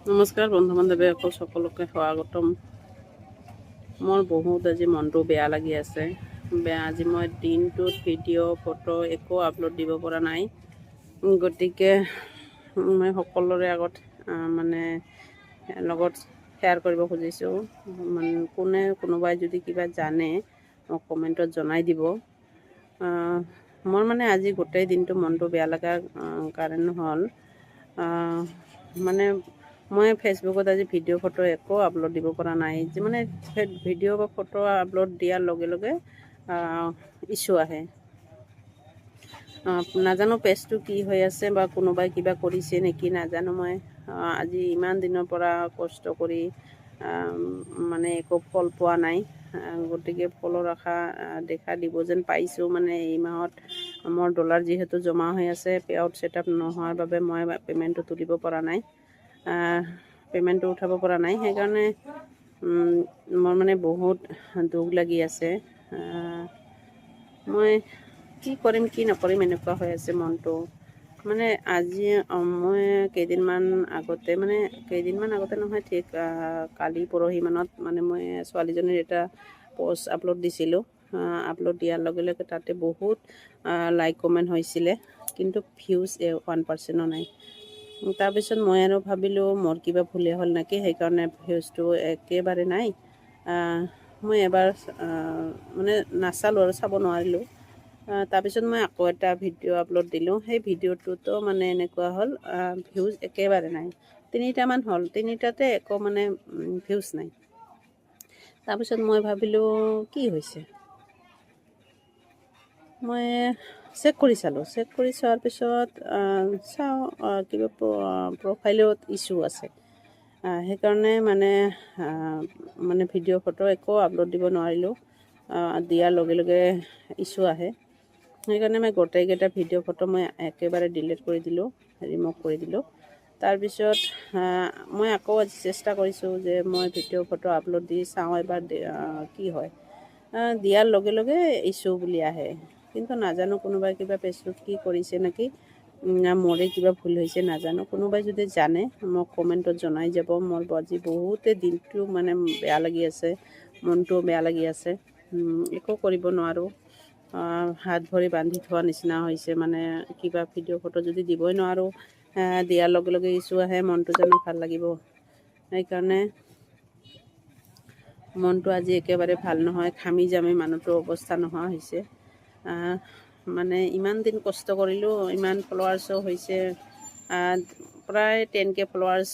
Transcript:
নমস্কাৰ বন্ধু বান্ধৱী সকলোকে স্বাগতম। মোৰ বহুত আজি মনটো বেয়া লাগি আছে। আজি মই দিনটোত ভিডিঅ' ফটো একো আপলোড দিব পৰা নাই। গতিকে মই সকলোৰে আগত লগত শ্বেয়াৰ কৰিব খুজিছোঁ। কোনোবাই যদি কিবা জানে মোক কমেণ্টত জনাই দিব। মোৰ আজি গোটেই দিনটো মনটো বেয়া লগাৰ কাৰণ হ'ল মই ফেচবুকত আজি ভিডিঅ' ফটো একো আপলোড দিব পৰা নাই। ভিডিঅ' বা ফটো আপলোড দিয়াৰ লগে লগে ইছ্যু আহে। নাজানো পেজটো কি হৈ আছে বা কোনোবাই কিবা কৰিছে নেকি নাজানো। মই আজি ইমান দিনৰ পৰা কষ্ট কৰি একো ফল পোৱা নাই। গতিকে ফলৰ আশা দেখা দিব যেন পাইছোঁ। এই মাহত মোৰ ডলাৰ যিহেতু জমা হৈ আছে, পে আউট ছেটআপ নোহোৱাৰ বাবে মই পে'মেণ্টটো তুলিব পৰা নাই, পে'মেণ্টটো উঠাব পৰা নাই। সেইকাৰণে মোৰ বহুত দুখ লাগি আছে। মই কি কৰিম কি নকৰিম এনেকুৱা হৈ আছে মনটো। আজি মই কেইদিনমান আগতে নহয়, ঠিক কালি পৰহি মানত মই ছোৱালীজনীৰ এটা পষ্ট আপলোড দিছিলোঁ। আপলোড দিয়াৰ লগে লগে তাতে বহুত লাইক কমেণ্ট হৈছিলে, কিন্তু ভিউজ 1%ও নাই। তাৰপিছত মই আৰু ভাবিলোঁ মোৰ কিবা ভুলে হ'ল নেকি, সেইকাৰণে ভিউজটো একেবাৰে নাই। মই এবাৰ নাচালোঁ আৰু চাব নোৱাৰিলোঁ। তাৰপিছত মই আকৌ এটা ভিডিঅ' আপলোড দিলোঁ। সেই ভিডিঅ'টোতো এনেকুৱা হ'ল, ভিউজ একেবাৰে নাই। 3টামান হ'ল, 3টাতে একো ভিউজ নাই। তাৰপিছত মই ভাবিলোঁ কি হৈছে। মই চেক কৰি চোৱাৰ পিছত কিবা প্ৰফাইলত ইছ্যু আছে। সেইকাৰণে ভিডিঅ' ফটো একো আপলোড দিব নোৱাৰিলোঁ। দিয়াৰ লগে লগে ইছ্যু আহে। সেইকাৰণে মই গোটেইকেইটা ভিডিঅ' ফটো একেবাৰে ডিলিট কৰি দিলোঁ, ৰিমুভ কৰি দিলোঁ। তাৰপিছত মই আকৌ আজি চেষ্টা কৰিছোঁ যে মই ভিডিঅ' ফটো আপলোড দি চাওঁ এবাৰ কি হয়। দিয়াৰ লগে লগে ইছ্যু বুলি আহে, কিন্তু নাজানো কোনোবাই কিবা পেজটোত কি কৰিছে নেকি, না মোৰে কিবা ভুল হৈছে নাজানো। কোনোবাই যদি জানে মোক কমেণ্টত জনাই যাব। মোৰ আজি বহুতেই দিনটো বেয়া লাগি আছে, মনটো বেয়া লাগি আছে। একো কৰিব নোৱাৰোঁ। হাত ভৰি বান্ধি থোৱা নিচিনা হৈছে। কিবা ভিডিঅ' ফটো যদি দিবই নোৱাৰোঁ, দিয়াৰ লগে লগে ইছ্যু আহে, মনটো জানো ভাল লাগিব। সেইকাৰণে মনটো আজি একেবাৰে ভাল নহয়। ঘামি জামি মানুহটোৰ অৱস্থা নোহোৱা হৈছে। ইমান দিন কষ্ট কৰিলোঁ, ইমান ফলোৱাৰ্ছো হৈছে, প্ৰায় 10K ফলোৱাৰ্ছ